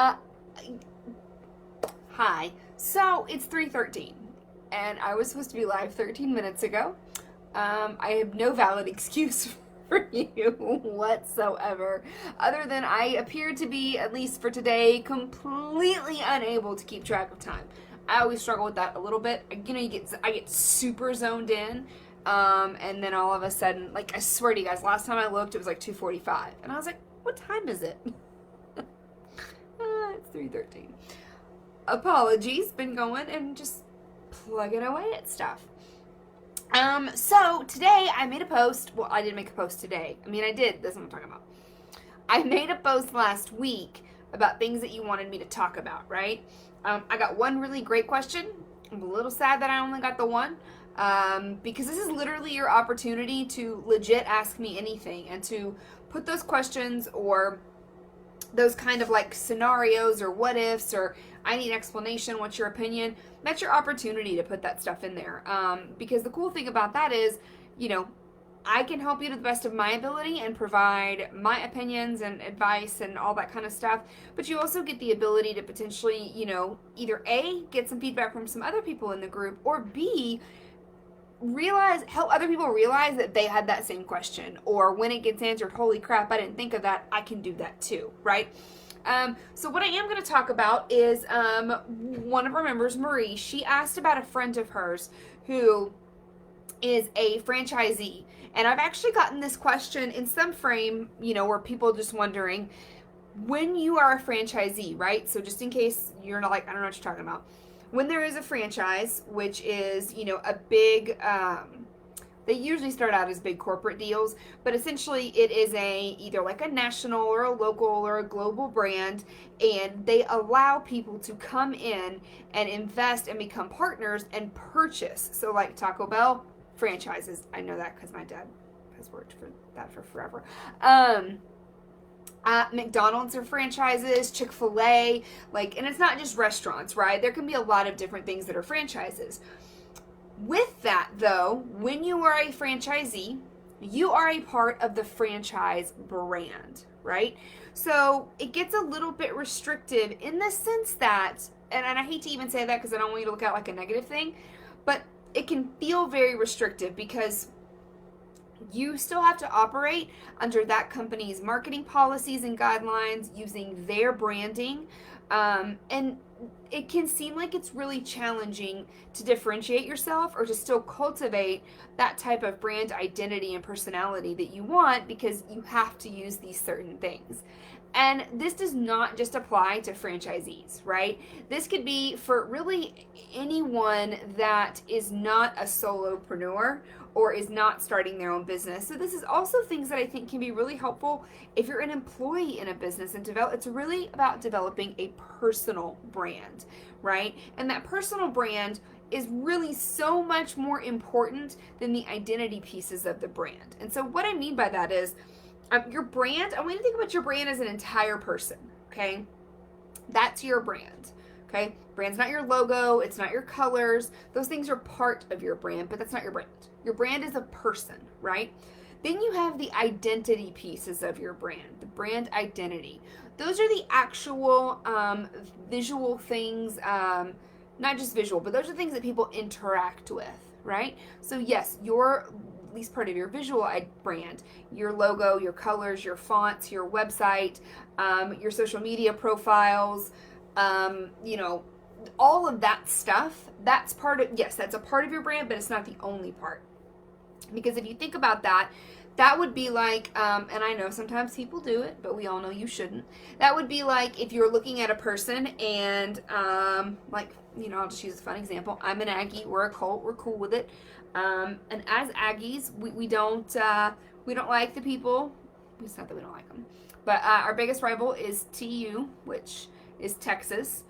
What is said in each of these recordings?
Uh, Hi. So it's 3:13, and I was supposed to be live 13 minutes ago. I have no valid excuse for you whatsoever, other than I appear to be, at least for today, completely unable to keep track of time. I always struggle with that a little bit. I get super zoned in, and then all of a sudden, like I swear to you guys, last time I looked, it was like 2:45, and I was like, "What time is it?" It's 3:13. Apologies, been going and just plugging away at stuff. So today I made a post. Well, I didn't make a post today. I mean, I did. That's what I'm talking about. I made a post last week about things that you wanted me to talk about, right? I got one really great question. I'm a little sad that I only got the one. Because this is literally your opportunity to legit ask me anything and to put those questions or those kind of like scenarios or what ifs or I need explanation, what's your opinion? That's your opportunity to put that stuff in there. Because the cool thing about that is, you know, I can help you to the best of my ability and provide my opinions and advice and all that kind of stuff. But you also get the ability to potentially, you know, either A, get some feedback from some other people in the group, or B, help other people realize that they had that same question, or when it gets answered, holy crap, I didn't think of that, I can do that too, right? So what I am going to talk about is one of our members, Marie. She asked about a friend of hers who is a franchisee, and I've actually gotten this question in some frame, you know, where people just wondering, when you are a franchisee, right? So just in case you're not like, I don't know what you're talking about, when there is a franchise, which is, you know, a big, they usually start out as big corporate deals, but essentially it is either like a national or a local or a global brand, and they allow people to come in and invest and become partners and purchase. So like Taco Bell franchises, I know that because my dad has worked for that for forever. McDonald's are franchises, Chick-fil-A, like, and it's not just restaurants, right? There can be a lot of different things that are franchises. With that, though, when you are a franchisee, you are a part of the franchise brand, right? So it gets a little bit restrictive in the sense that, and I hate to even say that because I don't want you to look at it like a negative thing, but it can feel very restrictive because you still have to operate under that company's marketing policies and guidelines using their branding. And it can seem like it's really challenging to differentiate yourself or to still cultivate that type of brand identity and personality that you want because you have to use these certain things. And this does not just apply to franchisees, right? This could be for really anyone that is not a solopreneur or is not starting their own business. So this is also things that I think can be really helpful if you're an employee in a business and it's really about developing a personal brand, right? And that personal brand is really so much more important than the identity pieces of the brand. And so what I mean by that is your brand, I want you to think about your brand as an entire person, okay? That's your brand, okay? Brand's not your logo, it's not your colors. Those things are part of your brand, but that's not your brand. Your brand is a person, right? Then you have the identity pieces of your brand, the brand identity. Those are the actual visual things, not just visual, but those are things that people interact with, right? So yes, your at least part of your visual brand, your logo, your colors, your fonts, your website, your social media profiles, you know, all of that stuff, that's part of, yes, that's a part of your brand, but it's not the only part. Because if you think about that, that would be like, and I know sometimes people do it, but we all know you shouldn't. That would be like if you're looking at a person and, like, you know, I'll just use a fun example. I'm an Aggie, we're a cult, we're cool with it. And as Aggies, we don't like the people. It's not that we don't like them, but our biggest rival is TU, which is Texas.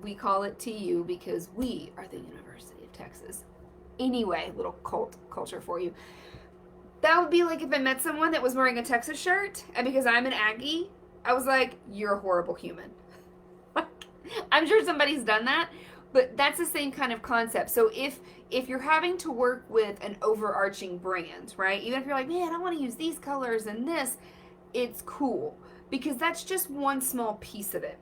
We call it TU because we are the University of Texas. Anyway, little cult culture for you. That would be like if I met someone that was wearing a Texas shirt, and because I'm an Aggie, I was like, you're a horrible human. I'm sure somebody's done that, but that's the same kind of concept. So if you're having to work with an overarching brand, right? Even if you're like, man, I want to use these colors and this, it's cool because that's just one small piece of it.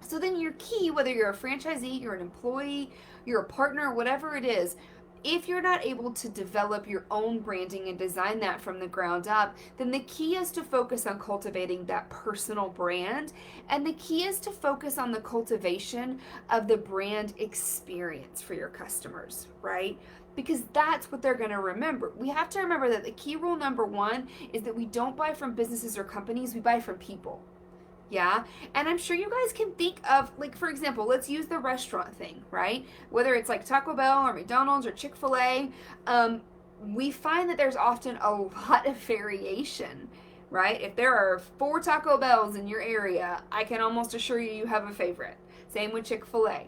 So then your key, whether you're a franchisee, you're an employee, you're a partner, whatever it is, if you're not able to develop your own branding and design that from the ground up, then the key is to focus on cultivating that personal brand. And the key is to focus on the cultivation of the brand experience for your customers, right? Because that's what they're going to remember. We have to remember that the key rule number one is that we don't buy from businesses or companies, we buy from people. Yeah. And I'm sure you guys can think of, like, for example, let's use the restaurant thing, right? Whether it's like Taco Bell or McDonald's or Chick-fil-A, we find that there's often a lot of variation, right? If there are 4 Taco Bells in your area, I can almost assure you have a favorite. Same with Chick-fil-A.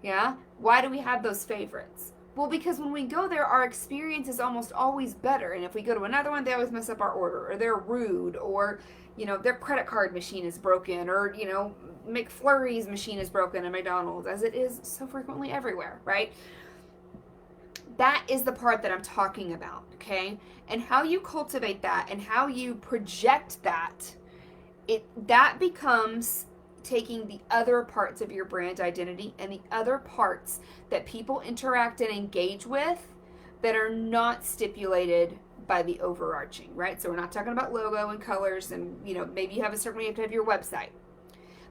Yeah. Why do we have those favorites? Well, because when we go there, our experience is almost always better. And if we go to another one, they always mess up our order, or they're rude, or, you know, their credit card machine is broken, or, you know, McFlurry's machine is broken at McDonald's, as it is so frequently everywhere, right? That is the part that I'm talking about, okay? And how you cultivate that and how you project that, that becomes taking the other parts of your brand identity and the other parts that people interact and engage with that are not stipulated by the overarching, right? So we're not talking about logo and colors and, you know, maybe you have a certain way you have to have your website.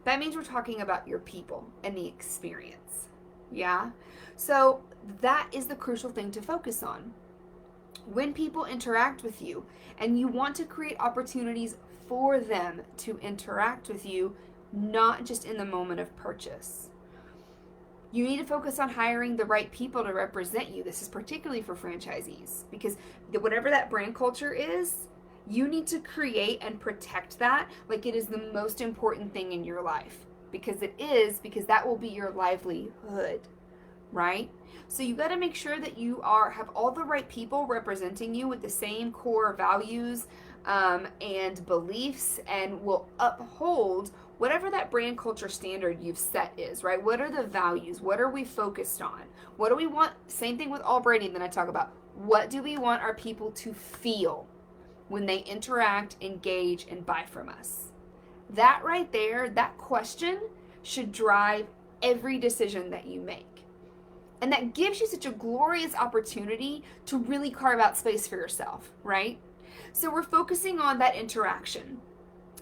That means we're talking about your people and the experience. Yeah? So that is the crucial thing to focus on. When people interact with you and you want to create opportunities for them to interact with you, not just in the moment of purchase. You need to focus on hiring the right people to represent you. This is particularly for franchisees because whatever that brand culture is, you need to create and protect that like it is the most important thing in your life, because that will be your livelihood, right? So you got to make sure that you have all the right people representing you with the same core values and beliefs, and will uphold whatever that brand culture standard you've set is, right? What are the values? What are we focused on? What do we want? Same thing with all branding that I talk about. What do we want our people to feel when they interact, engage, and buy from us? That right there, that question should drive every decision that you make. And that gives you such a glorious opportunity to really carve out space for yourself, right? So we're focusing on that interaction.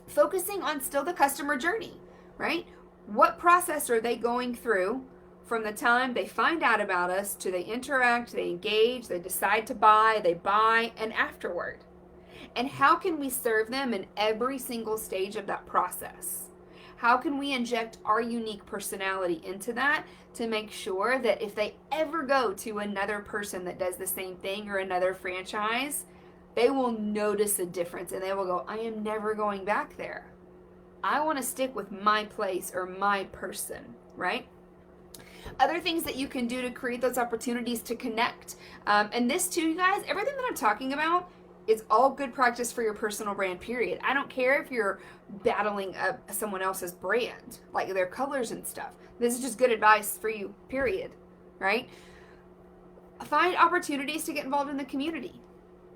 Focusing on still the customer journey, right? What process are they going through from the time they find out about us to they interact, they engage, they decide to buy, they buy, and afterward? And how can we serve them in every single stage of that process? How can we inject our unique personality into that to make sure that if they ever go to another person that does the same thing or another franchise, they will notice a difference and they will go, I am never going back there. I want to stick with my place or my person, right? Other things that you can do to create those opportunities to connect. And this too, you guys, everything that I'm talking about is all good practice for your personal brand, period. I don't care if you're battling someone else's brand, like their colors and stuff. This is just good advice for you, period, right? Find opportunities to get involved in the community.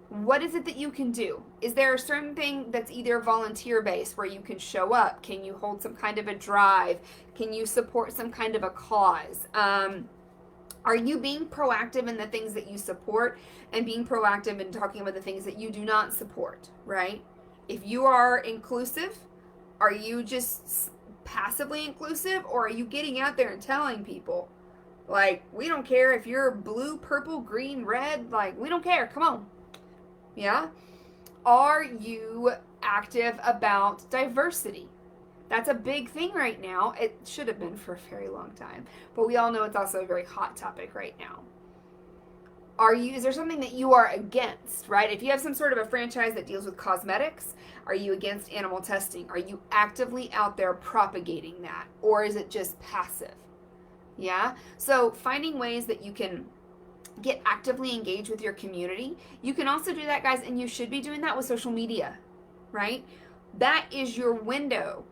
What is it that you can do? Is there a certain thing that's either volunteer-based where you can show up? Can you hold some kind of a drive? Can you support some kind of a cause? Are you being proactive in the things that you support and being proactive in talking about the things that you do not support, right? If you are inclusive, are you just passively inclusive, or are you getting out there and telling people, like, we don't care if you're blue, purple, green, red, like, we don't care, come on. Yeah? Are you active about diversity? That's a big thing right now. It should have been for a very long time, but we all know it's also a very hot topic right now. Is there something that you are against, right? If you have some sort of a franchise that deals with cosmetics, are you against animal testing? Are you actively out there propagating that? Or is it just passive? Yeah? So finding ways that you can get actively engaged with your community. You can also do that, guys, and you should be doing that with social media, right? That is your window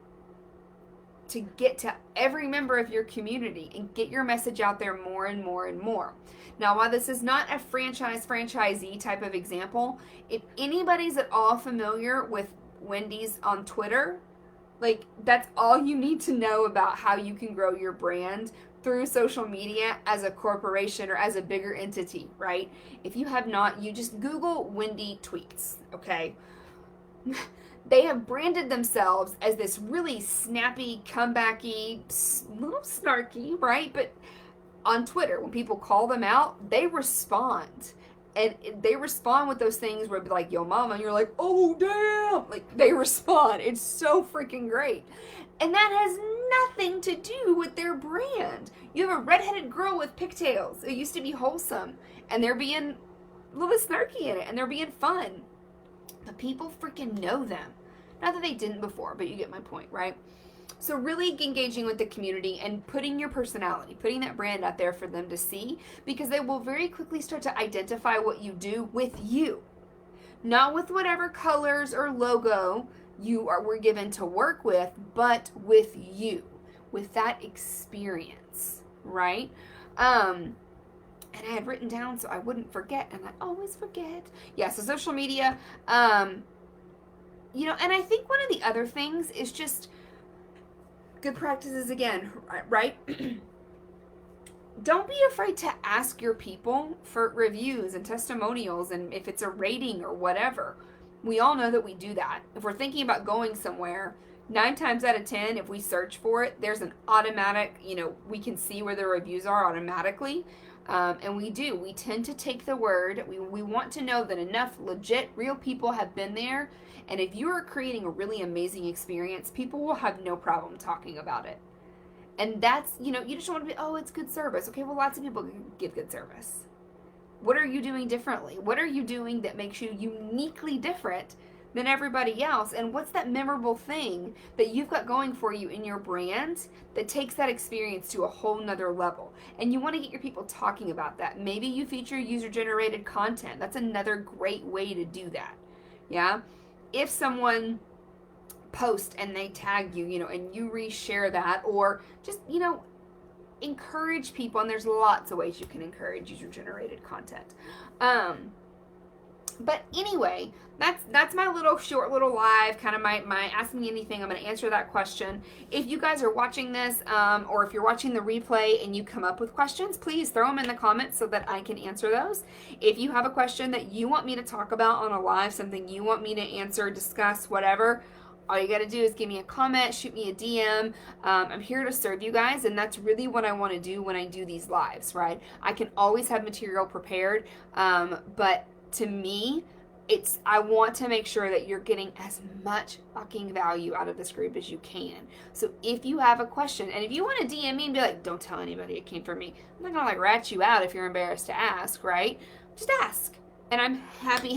to get to every member of your community and get your message out there more and more and more. Now, while this is not a franchisee type of example, if anybody's at all familiar with Wendy's on Twitter, Like, that's all you need to know about how you can grow your brand through social media as a corporation or as a bigger entity, right? If you have not, you just Google Wendy Tweets, okay? They have branded themselves as this really snappy, comebacky, little snarky, right? But on Twitter, when people call them out, they respond. And they respond with those things where, like, yo mama, and you're like, oh damn, like, they respond. It's so freaking great. And that has nothing to do with their brand. You have a redheaded girl with pigtails. It used to be wholesome, and they're being a little bit snarky in it, and they're being fun. But people freaking know them. Not that they didn't before, but you get my point, right? So really engaging with the community and putting your personality, putting that brand out there for them to see, because they will very quickly start to identify what you do with you. Not with whatever colors or logo were given to work with, but with you, with that experience, right? And I had written down so I wouldn't forget, and I always forget. Yeah, so social media, and I think one of the other things is just good practices again, right? Don't be afraid to ask your people for reviews and testimonials, and if it's a rating or whatever. We all know that we do that. If we're thinking about going somewhere, 9 times out of 10, if we search for it, there's an automatic, we can see where the reviews are automatically. And we do. We tend to take the word. We want to know that enough legit, real people have been there. And if you are creating a really amazing experience, people will have no problem talking about it. And that's, you just want to be, oh, it's good service. Okay, well, lots of people give good service. What are you doing differently? What are you doing that makes you uniquely different than everybody else? And what's that memorable thing that you've got going for you in your brand that takes that experience to a whole nother level? And you want to get your people talking about that. Maybe you feature user-generated content. That's another great way to do that. Yeah? If someone posts and they tag you, and you reshare that, or just, encourage people, and there's lots of ways you can encourage user-generated content. But anyway, that's my short little live, kind of my Ask Me Anything. I'm going to answer that question. If you guys are watching this, or if you're watching the replay and you come up with questions, please throw them in the comments so that I can answer those. If you have a question that you want me to talk about on a live, something you want me to answer, discuss, whatever, all you got to do is give me a comment, shoot me a DM. I'm here to serve you guys, and that's really what I want to do when I do these lives, right? I can always have material prepared, but to me, I want to make sure that you're getting as much fucking value out of this group as you can. So if you have a question, and if you want to DM me and be like, don't tell anybody it came from me, I'm not going to rat you out if you're embarrassed to ask, right? Just ask. And I'm happy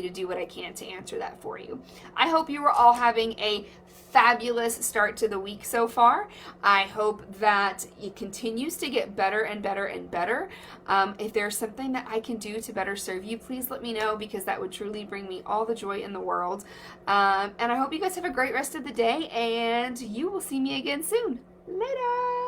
to do what I can to answer that for you. I hope you are all having a fabulous start to the week so far. I hope that it continues to get better and better and better. If there's something that I can do to better serve you, please let me know, because that would truly bring me all the joy in the world. And I hope you guys have a great rest of the day, and you will see me again soon. Later!